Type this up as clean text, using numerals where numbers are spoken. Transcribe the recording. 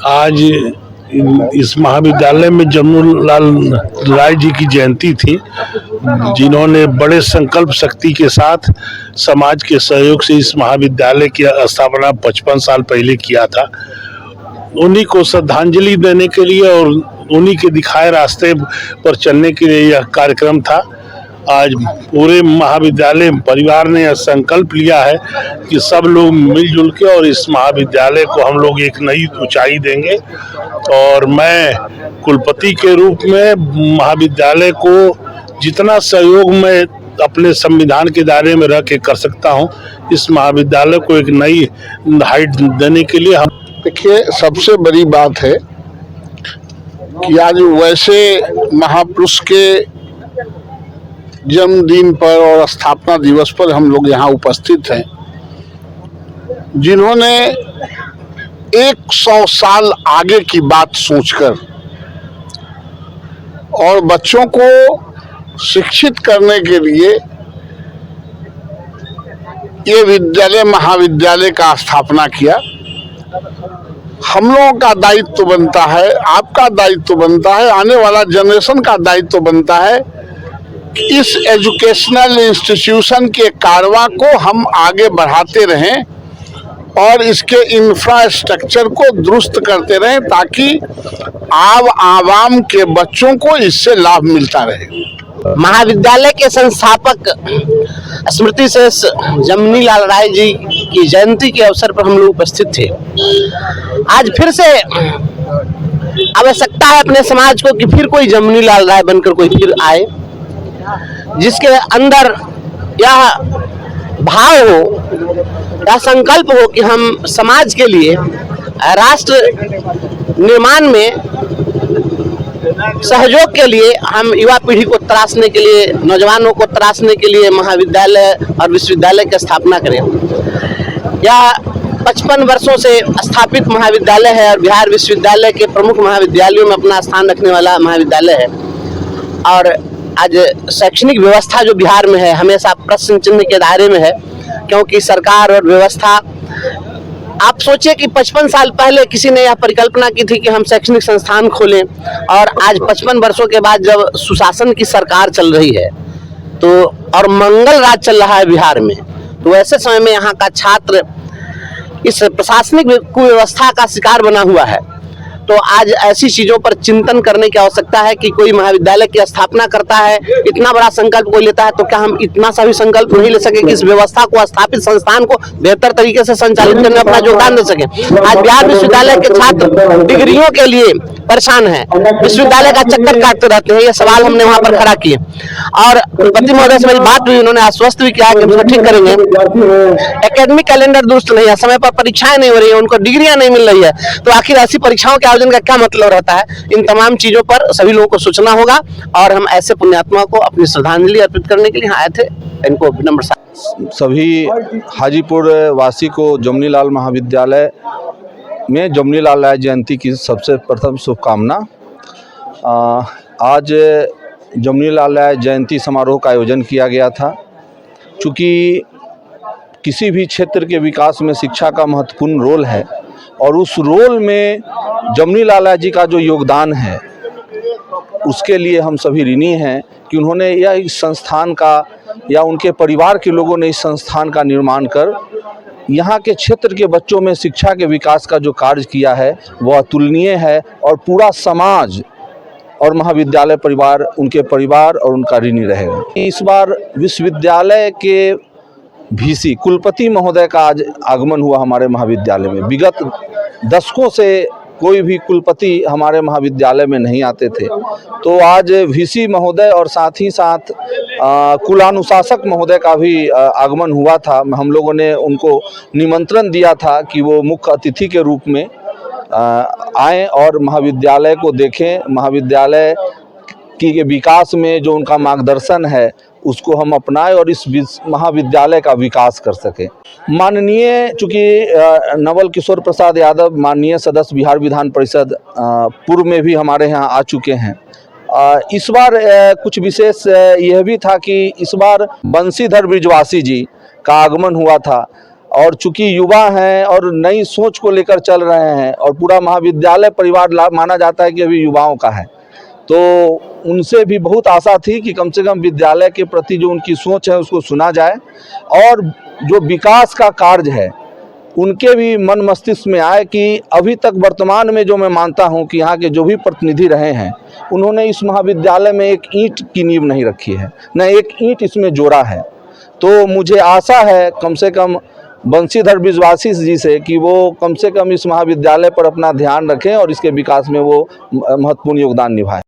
आज इस महाविद्यालय में जमनूलाल राय जी की जयंती थी, जिन्होंने बड़े संकल्प शक्ति के साथ समाज के सहयोग से इस महाविद्यालय की स्थापना 55 साल पहले किया था। उन्हीं को श्रद्धांजलि देने के लिए और उन्हीं के दिखाए रास्ते पर चलने के लिए यह कार्यक्रम था। आज पूरे महाविद्यालय परिवार ने यह संकल्प लिया है कि सब लोग मिलजुल के और इस महाविद्यालय को हम लोग एक नई ऊंचाई देंगे। और मैं कुलपति के रूप में महाविद्यालय को जितना सहयोग मैं अपने संविधान के दायरे में रह के कर सकता हूं, इस महाविद्यालय को एक नई हाइट देने के लिए हम। देखिए, सबसे बड़ी बात है कि आज वैसे महापुरुष के जन्मदिन पर और स्थापना दिवस पर हम लोग यहाँ उपस्थित हैं, जिन्होंने 100 साल आगे की बात सोचकर और बच्चों को शिक्षित करने के लिए ये विद्यालय महाविद्यालय का स्थापना किया। हम लोगों का दायित्व बनता है, आपका दायित्व बनता है, आने वाला जनरेशन का दायित्व बनता है कि इस एजुकेशनल इंस्टीट्यूशन के कारवां को हम आगे बढ़ाते रहें और इसके इंफ्रास्ट्रक्चर को दुरुस्त करते रहें, ताकि आवाम के बच्चों को इससे लाभ मिलता रहे। महाविद्यालय के संस्थापक स्मृति शेष जमनीलाल राय जी की जयंती के अवसर पर हम लोग उपस्थित थे। आज फिर से आवश्यकता है अपने समाज को कि फिर कोई जमनीलाल राय बनकर कोई फिर आए, जिसके अंदर यह भाव हो, यह संकल्प हो कि हम समाज के लिए, राष्ट्र निर्माण में सहयोग के लिए, हम युवा पीढ़ी को तराशने के लिए, नौजवानों को तराशने के लिए महाविद्यालय और विश्वविद्यालय की स्थापना करें। यह 55 वर्षों से स्थापित महाविद्यालय है और बिहार विश्वविद्यालय के प्रमुख महाविद्यालयों में अपना स्थान रखने वाला महाविद्यालय है। और आज शैक्षणिक व्यवस्था जो बिहार में है हमेशा प्रश्न चिन्ह के दायरे में है, क्योंकि सरकार और व्यवस्था, आप सोचिए कि 55 साल पहले किसी ने यह परिकल्पना की थी कि हम शैक्षणिक संस्थान खोलें, और आज 55 वर्षों के बाद जब सुशासन की सरकार चल रही है तो और मंगल राज चल रहा है बिहार में, तो ऐसे समय में यहाँ का छात्र इस प्रशासनिक कुव्यवस्था का शिकार बना हुआ है। तो आज ऐसी चीज़ों पर चिंतन करने की आवश्यकता है कि कोई महाविद्यालय की स्थापना करता है, इतना बड़ा संकल्प कोई लेता है, तो क्या हम इतना सा भी संकल्प नहीं ले सके कि इस व्यवस्था को, स्थापित संस्थान को बेहतर तरीके से संचालित करने में अपना योगदान दे सके। आज बिहार विश्वविद्यालय के छात्र डिग्रियों के लिए परेशान है, विश्वविद्यालय का चक्कर काटते रहते हैं। ये सवाल हमने वहाँ पर खड़ा किए और कुलपति महोदय से मेरी बात हुई, उन्होंने आश्वस्त भी किया कि हम ठीक करेंगे। एकेडमिक कैलेंडर दुरुस्त नहीं है, समय पर परीक्षाएं नहीं हो रही है, उनको डिग्रियां नहीं मिल रही है, तो आखिर ऐसी परीक्षाओं के आयोजन का क्या मतलब रहता है। इन तमाम चीजों पर सभी लोगों को सोचना होगा और हम ऐसे पुण्यात्मा को अपनी श्रद्धांजलि अर्पित करने के लिए आए थे। इनको विनम्र सभी हाजीपुर वासी को जमनीलाल महाविद्यालय में जमनीलाल राय जयंती की सबसे प्रथम शुभकामना। आज जमनीलाल राय जयंती समारोह का आयोजन किया गया था। चूँकि किसी भी क्षेत्र के विकास में शिक्षा का महत्वपूर्ण रोल है और उस रोल में जमनीलाल राय जी का जो योगदान है उसके लिए हम सभी ऋणी हैं कि उन्होंने यह इस संस्थान का, या उनके परिवार के लोगों ने इस संस्थान का निर्माण कर यहाँ के क्षेत्र के बच्चों में शिक्षा के विकास का जो कार्य किया है वह अतुलनीय है। और पूरा समाज और महाविद्यालय परिवार, उनके परिवार और उनका ऋणी रहेगा। इस बार विश्वविद्यालय के वीसी कुलपति महोदय का आज आगमन हुआ हमारे महाविद्यालय में। विगत दशकों से कोई भी कुलपति हमारे महाविद्यालय में नहीं आते थे, तो आज वीसी महोदय और साथ ही साथ कुलानुशासक महोदय का भी आगमन हुआ था। हम लोगों ने उनको निमंत्रण दिया था कि वो मुख्य अतिथि के रूप में आएँ और महाविद्यालय को देखें, महाविद्यालय के विकास में जो उनका मार्गदर्शन है उसको हम अपनाएं और इस महाविद्यालय का विकास कर सकें। माननीय, चूँकि नवल किशोर प्रसाद यादव माननीय सदस्य बिहार विधान परिषद पूर्व में भी हमारे यहाँ आ चुके हैं। इस बार कुछ विशेष यह भी था कि इस बार बंशीधर ब्रिजवासी जी का आगमन हुआ था और चूंकि युवा हैं और नई सोच को लेकर चल रहे हैं और पूरा महाविद्यालय परिवार माना जाता है कि अभी युवाओं का है, तो उनसे भी बहुत आशा थी कि कम से कम विद्यालय के प्रति जो उनकी सोच है उसको सुना जाए और जो विकास का कार्य है उनके भी मन मस्तिष्क में आए कि अभी तक वर्तमान में जो मैं मानता हूं कि यहाँ के जो भी प्रतिनिधि रहे हैं उन्होंने इस महाविद्यालय में एक ईंट की नींव नहीं रखी है, न एक ईंट इसमें जोड़ा है। तो मुझे आशा है कम से कम बंशीधर विश्वासी जी से कि वो कम से कम इस महाविद्यालय पर अपना ध्यान रखें और इसके विकास में वो महत्वपूर्ण योगदान निभाएं।